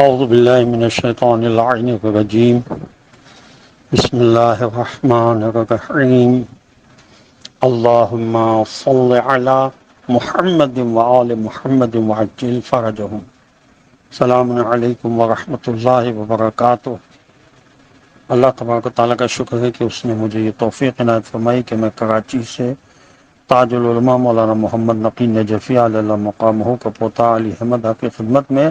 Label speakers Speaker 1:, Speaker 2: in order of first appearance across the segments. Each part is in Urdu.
Speaker 1: اعوذ باللہ من الشیطان اللعین الرجیم بسم اللہ الرحمن الرحیم اللہم صل علی محمد وآل محمد وعجل فرجہم۔ السلام علیکم ورحمۃ اللہ وبرکاتہ۔ اللہ تبارک و تعالیٰ کا شکر ہے کہ اس نے مجھے یہ توفیق عنایت فرمائی کہ میں کراچی سے تاج العلماء مولانا محمد نقی نجفی علی اللہ مقامہ کا پوتا علی احمد آپ کی خدمت میں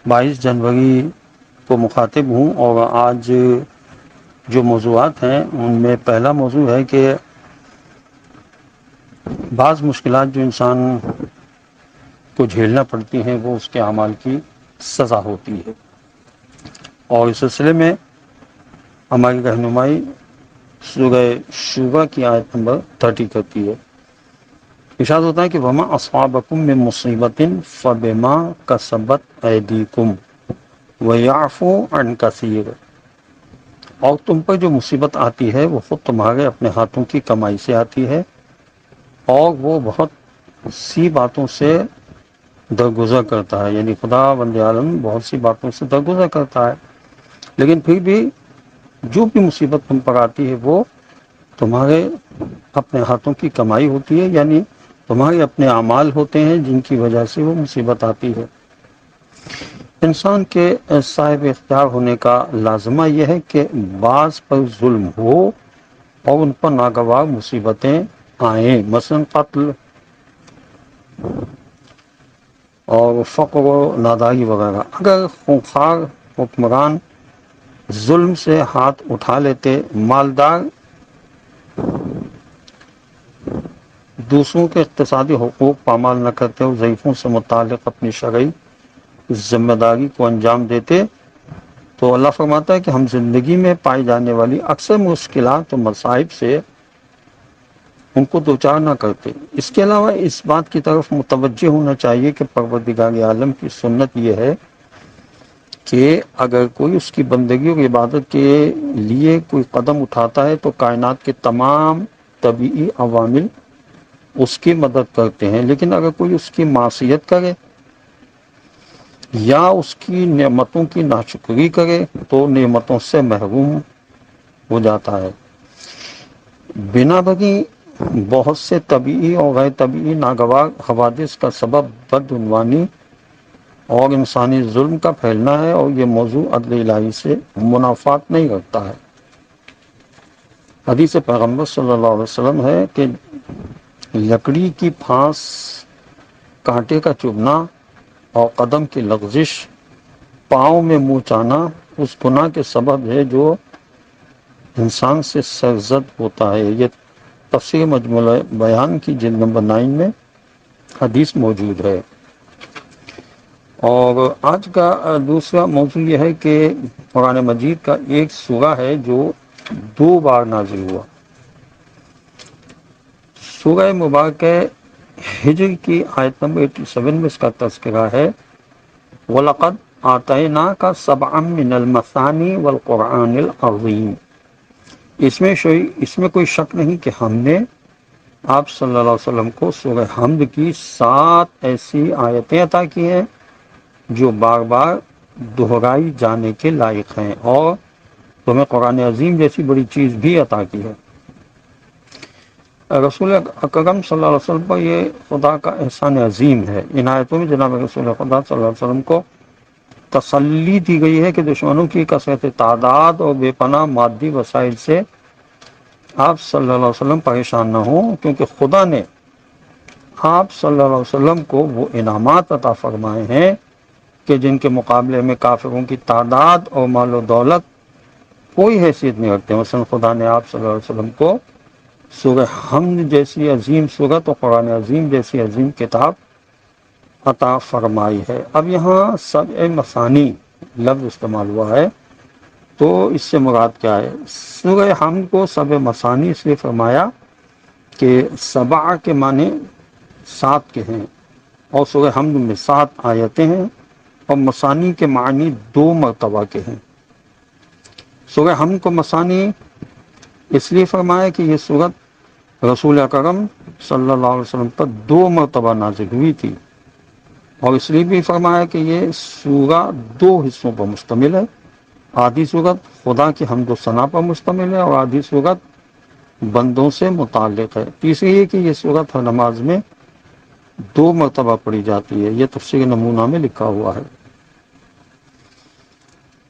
Speaker 1: 22 جنوری کو مخاطب ہوں، اور آج جو موضوعات ہیں ان میں پہلا موضوع ہے کہ بعض مشکلات جو انسان کو جھیلنا پڑتی ہیں وہ اس کے اعمال کی سزا ہوتی ہے، اور اس سلسلے میں ہماری رہنمائی سورہ شورى کی آیت نمبر 30 کرتی ہے۔ ارشاد ہوتا ہے کہ وَمَا أَصْحَابَكُم مِّن مُّصِيبَةٍ فَبِمَا كَسَبَتْ أَيْدِيكُمْ وَيَعْفُو عَن كَثِيرٍ، اور تم پر جو مصیبت آتی ہے وہ خود تمہارے اپنے ہاتھوں کی کمائی سے آتی ہے، اور وہ بہت سی باتوں سے درگزر کرتا ہے، یعنی خدا بند عالم بہت سی باتوں سے درگزر کرتا ہے، لیکن پھر بھی جو بھی مصیبت تم پر آتی ہے وہ تمہارے اپنے ہاتھوں کی کمائی ہوتی ہے، یعنی تمہارے اپنے اعمال ہوتے ہیں جن کی وجہ سے وہ مصیبت آتی ہے۔ انسان کے صاحب اختیار ہونے کا لازمہ یہ ہے کہ بعض پر ظلم ہو اور ان پر ناگوار مصیبتیں آئیں، مثلا قتل اور فقر و ناداری وغیرہ۔ اگر خونخوار حکمران ظلم سے ہاتھ اٹھا لیتے، مالدار دوسروں کے اقتصادی حقوق پامال نہ کرتے اور ضعیفوں سے متعلق اپنی شرعی ذمہ داری کو انجام دیتے، تو اللہ فرماتا ہے کہ ہم زندگی میں پائی جانے والی اکثر مشکلات و مصائب سے ان کو دوچار نہ کرتے۔ اس کے علاوہ اس بات کی طرف متوجہ ہونا چاہیے کہ پروردگار عالم کی سنت یہ ہے کہ اگر کوئی اس کی بندگی اور عبادت کے لیے کوئی قدم اٹھاتا ہے تو کائنات کے تمام طبعی عوامل اس کی مدد کرتے ہیں، لیکن اگر کوئی اس کی معصیت کرے یا اس کی نعمتوں کی ناشکری کرے تو نعمتوں سے محروم ہو جاتا ہے۔ بنا بغی بہت سے طبعی اور غیر طبعی ناگوار حوادث کا سبب بدعنوانی اور انسانی ظلم کا پھیلنا ہے، اور یہ موضوع عدل الہی سے منافات نہیں رکھتا ہے۔ حدیث پیغمبر صلی اللہ علیہ وسلم ہے کہ لکڑی کی پھانس، کانٹے کا چبھنا اور قدم کی لغزش، پاؤں میں منہ آنا اس گناہ کے سبب ہے جو انسان سے سرزد ہوتا ہے۔ یہ تفسیر مجموع بیان کی جلد نمبر 9 میں حدیث موجود ہے۔ اور آج کا دوسرا موضوع یہ ہے کہ قرآن مجید کا ایک سورہ ہے جو 2 بار نازل ہوا۔ سورہ مبارکہ ہجر کی آیت نمبر 87 میں اس کا تذکرہ ہے، وَلَقَدْ آتَيْنَاكَ سَبْعًا مِّنَ الْمَثَانِي وَالْقُرْآنِ الْعَظِيمِ۔ اس میں کوئی شک نہیں کہ ہم نے آپ صلی اللہ علیہ وسلم کو سورہ حمد کی 7 ایسی آیتیں عطا کی ہیں جو بار بار دہرائی جانے کے لائق ہیں، اور تمہیں قرآن عظیم جیسی بڑی چیز بھی عطا کی ہے۔ رسول اکرم صلی اللہ علیہ وسلم پر یہ خدا کا احسان عظیم ہے۔ ان آیتوں میں جناب رسول خدا صلی اللہ علیہ وسلم کو تسلی دی گئی ہے کہ دشمنوں کی کثرت تعداد اور بے پناہ مادی وسائل سے آپ صلی اللہ علیہ وسلم پریشان نہ ہوں، کیونکہ خدا نے آپ صلی اللہ علیہ وسلم کو وہ انعامات عطا فرمائے ہیں کہ جن کے مقابلے میں کافروں کی تعداد اور مال و دولت کوئی حیثیت نہیں رکھتے۔ مثلا خدا نے آپ صلی اللہ علیہ وسلم کو سورہ حمد جیسی عظیم سورت اور قرآن عظیم جیسی عظیم کتاب عطا فرمائی ہے۔ اب یہاں سبع مثانی لفظ استعمال ہوا ہے، تو اس سے مراد کیا ہے؟ سورہ حمد کو سبع مثانی اس لیے فرمایا کہ سبع کے معنی 7 کے ہیں، اور سورہ حمد میں 7 آیتیں ہیں، اور مثانی کے معنی 2 مرتبہ کے ہیں۔ سورہ حمد کو مثانی اس لیے فرمایا کہ یہ سورت رسول اکرم صلی اللہ علیہ وسلم پر 2 مرتبہ نازل ہوئی تھی، اور اس لیے بھی فرمایا کہ یہ سورہ دو حصوں پر مشتمل ہے۔ آدھی صورت خدا کی حمد و ثنا پر مشتمل ہے اور آدھی صورت بندوں سے متعلق ہے۔ تیسری یہ کہ یہ صورت ہر نماز میں 2 مرتبہ پڑھی جاتی ہے، یہ تفسیر نمونہ میں لکھا ہوا ہے۔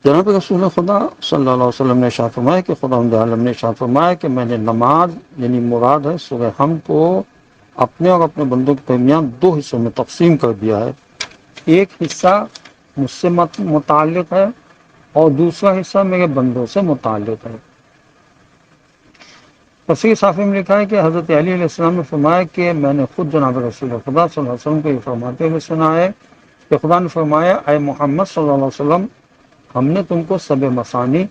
Speaker 1: جناب رسول خدا صلی اللہ علیہ وسلم نے ارشاد فرمایا کہ خداوند عالم نے ارشاد فرمایا کہ میں نے نماز یعنی مراد ہے سورہ حمد کو اپنے اور اپنے بندوں کے درمیان 2 حصوں میں تقسیم کر دیا ہے۔ ایک حصہ مجھ سے متعلق ہے اور دوسرا حصہ میرے بندوں سے متعلق ہے۔ تفسیر صافی میں لکھا ہے کہ حضرت علی علیہ السلام نے فرمایا کہ میں نے خود جناب رسول خدا صلی اللہ علیہ وسلم کو یہ فرماتے ہوئے سنا ہے کہ خدا نے فرمایا اے محمد صلی اللہ علیہ وسلم، ہم نے تم کو سب مثانی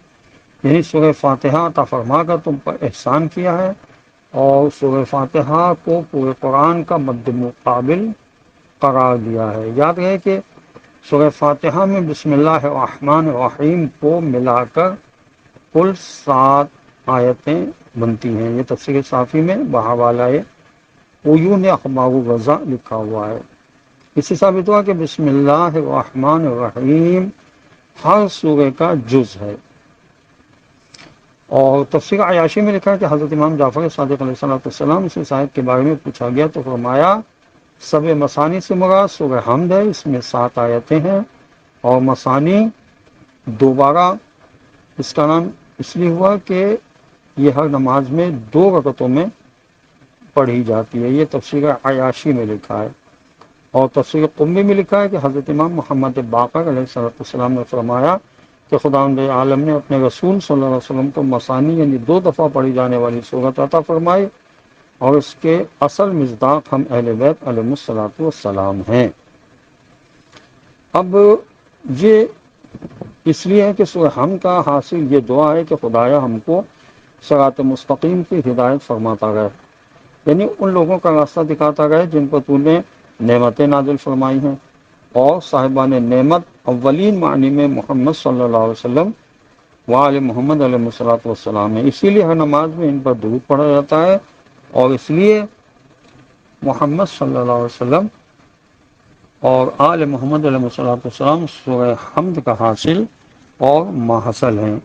Speaker 1: یعنی سورہ فاتحہ عطا فرما کر تم پر احسان کیا ہے، اور سورہ فاتحہ کو پورے قرآن کا مد مقابل قرار دیا ہے۔ یاد رہے کہ سورہ فاتحہ میں بسم اللہ الرحمن الرحیم کو ملا کر کل 7 آیتیں بنتی ہیں۔ یہ تفسیر صافی میں بحوالہ عیون اخبار الرضا لکھا ہوا ہے۔ اس سے ثابت ہوا کہ بسم اللہ الرحمن الرحیم ہر سورہ کا جز ہے۔ اور تفسیر عیاشی میں لکھا ہے کہ حضرت امام جعفر صادق علیہ السلام سے اس آیت کے بارے میں پوچھا گیا تو فرمایا سب مثانی سے مراد سورہ حمد ہے، اس میں 7 آیتیں ہیں، اور مثانی دوبارہ اس کا نام اس لیے ہوا کہ یہ ہر نماز میں 2 رکعتوں میں پڑھی جاتی ہے۔ یہ تفسیر عیاشی میں لکھا ہے۔ اور تفسیر قمی میں لکھا ہے کہ حضرت امام محمد باقر علیہ السلام نے فرمایا کہ خداوند عالم نے اپنے رسول صلی اللہ علیہ وسلم کو مثانی یعنی 2 دفعہ پڑھی جانے والی سورت عطا فرمائی، اور اس کے اصل مصداق ہم اہل بیت علیہ الصلوۃ والسلام ہیں۔ اب یہ اس لیے ہے کہ سورہ حمد کا حاصل یہ دعا ہے کہ خدایا ہم کو صراط مستقیم کی ہدایت فرماتا رہے، یعنی ان لوگوں کا راستہ دکھاتا رہے جن پر تو نے نعمتیں نازل فرمائی ہیں، اور صاحبان نعمت اولین معنی میں محمد صلی اللہ علیہ وسلم وآل محمد علیہ الصلوۃ والسلام ہے۔ اسی لیے ہر نماز میں ان پر درود پڑھا جاتا ہے، اور اس لیے محمد صلی اللہ علیہ وسلم اور آل محمد علیہ الصلوۃ والسلام سورہ حمد کا حاصل اور ماحصل ہیں۔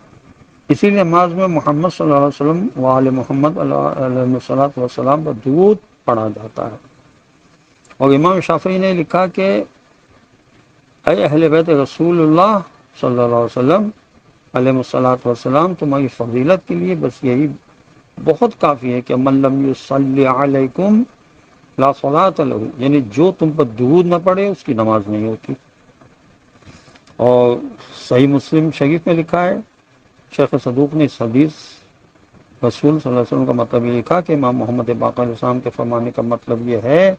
Speaker 1: اسی لیے نماز میں محمد صلی اللہ علیہ وسلم وآل محمد علیہ الصلوۃ والسلام پر درود پڑھا جاتا ہے۔ اور امام شافعی نے لکھا کہ اے اہل بیت رسول اللہ صلی اللہ علیہ وسلم علیہ الصلوۃ والسلام، تمہاری فضیلت کے لیے بس یہی بہت کافی ہے کہ من لم یصلی علیکم لا صلاۃ لہ، یعنی جو تم پر درود نہ پڑے اس کی نماز نہیں ہوتی۔ اور صحیح مسلم شریف میں لکھا ہے، شیخ صدوق نے اس حدیث رسول صلی اللہ علیہ وسلم کا مطلب یہ لکھا کہ امام محمد باقر علیہ السلام کے فرمانے کا مطلب یہ ہے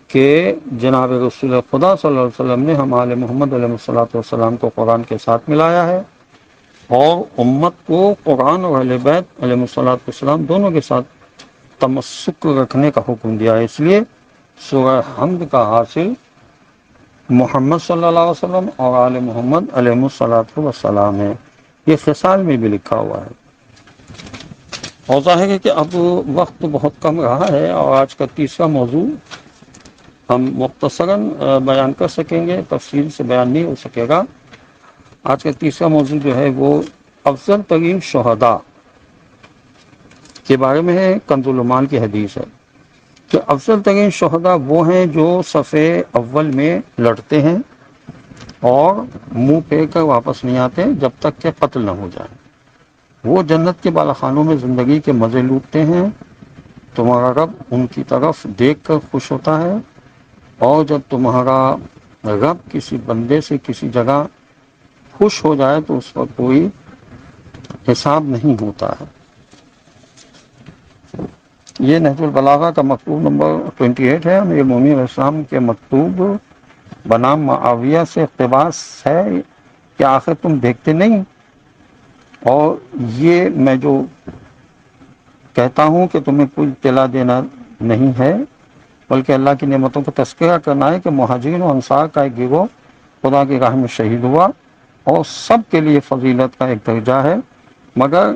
Speaker 1: کہ جناب رسول خدا صلی اللہ علیہ وسلم نے ہم آل محمد علیہ الصلوۃ والسلام کو قرآن کے ساتھ ملایا ہے، اور امت کو قرآن اور اہل بیت علیہ الصلوۃ والسلام دونوں کے ساتھ تمسک رکھنے کا حکم دیا ہے۔ اس لیے سورہ حمد کا حاصل محمد صلی اللہ علیہ وسلم اور آل محمد علیہ الصلوۃ والسلام ہے۔ یہ خصال میں بھی لکھا ہوا ہے۔ اور ظاہر ہے کہ اب وقت بہت کم رہا ہے، اور آج کا تیسرا موضوع ہم مختصراً بیان کر سکیں گے، تفصیل سے بیان نہیں ہو سکے گا۔ آج کا تیسرا موضوع جو ہے وہ افضل ترین شہداء کے بارے میں ہے۔ کنز الایمان کی حدیث ہے کہ افضل ترین شہداء وہ ہیں جو صف اول میں لڑتے ہیں اور منہ پھیر کر واپس نہیں آتے جب تک کہ قتل نہ ہو جائے۔ وہ جنت کے بالا خانوں میں زندگی کے مزے لوٹتے ہیں، تمہارا رب ان کی طرف دیکھ کر خوش ہوتا ہے، اور جب تمہارا رب کسی بندے سے کسی جگہ خوش ہو جائے تو اس پر کوئی حساب نہیں ہوتا ہے۔ یہ نہج البلاغہ کا مکتوب نمبر 28 ہے۔ امیر مومنین علیہ السلام کے مکتوب بنام معاویہ سے اقتباس ہے کہ آخر تم دیکھتے نہیں، اور یہ میں جو کہتا ہوں کہ تمہیں کوئی اطلاع دینا نہیں ہے بلکہ اللہ کی نعمتوں کو تذکرہ کرنا ہے کہ مہاجرین و انصار کا ایک گروہ خدا کی راہ میں شہید ہوا، اور سب کے لیے فضیلت کا ایک درجہ ہے، مگر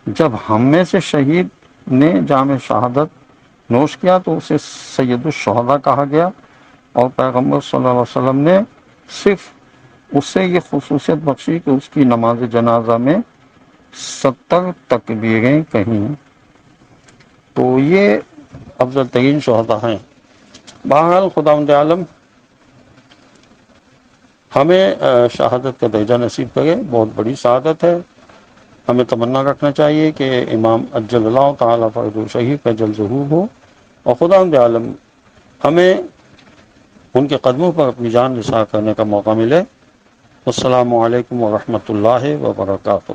Speaker 1: جب ہم میں سے شہید نے جام شہادت نوش کیا تو اسے سید الشہداء کہا گیا، اور پیغمبر صلی اللہ علیہ وسلم نے صرف اس سے یہ خصوصیت بخشی کہ اس کی نماز جنازہ میں 70 تکبیریں کہیں، تو یہ افضل ترین شہداء ہیں۔ بہرحال خداوند عالم ہمیں شہادت کا درجہ نصیب کرے، بہت بڑی سعادت ہے۔ ہمیں تمنا رکھنا چاہیے کہ امام عجل اللہ تعالیٰ فرجہ شریف کا جل ظہور ہو، اور خداوند عالم ہمیں ان کے قدموں پر اپنی جان نثار کرنے کا موقع ملے۔ السلام علیکم ورحمۃ اللہ وبرکاتہ۔